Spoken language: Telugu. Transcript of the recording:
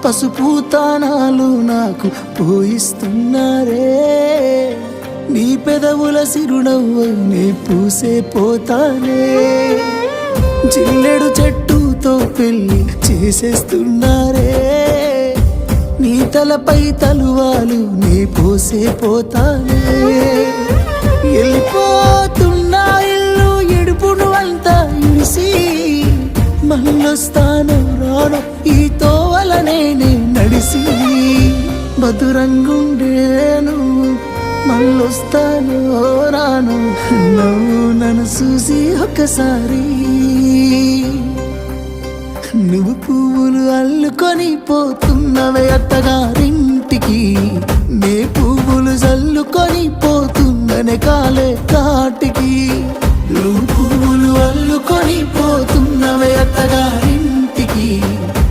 పసుపు తానాలు నాకు పోయిస్తున్నారే, నీ పెదవుల సిరునవ్వు నే పూసే పోతానే, జిల్లెడు చెట్టుతో పెళ్లి చేసేస్తున్నారే, నీ తలపై తలువాలు నే పోసే పోతానే, వెళ్ళిపోతున్నా ఇల్లు ఎడుపును అంతా ఇడిసి, మళ్ళొస్తాను రాను ఈ తోవలనే నడిసి, మధురంగుండేను మళ్ళొస్తాను రాను నువ్వు నన్ను చూసి ఒక్కసారి, నువ్వు పువ్వులు అల్లుకొని పోతున్నవే అత్తగారింటికి, నే పువ్వులు జల్లుకొని పోతున్ననే కాలే కాటికి, నువ్వు పువ్వులు అల్లుకొని పోతున్నవే అత్తగారి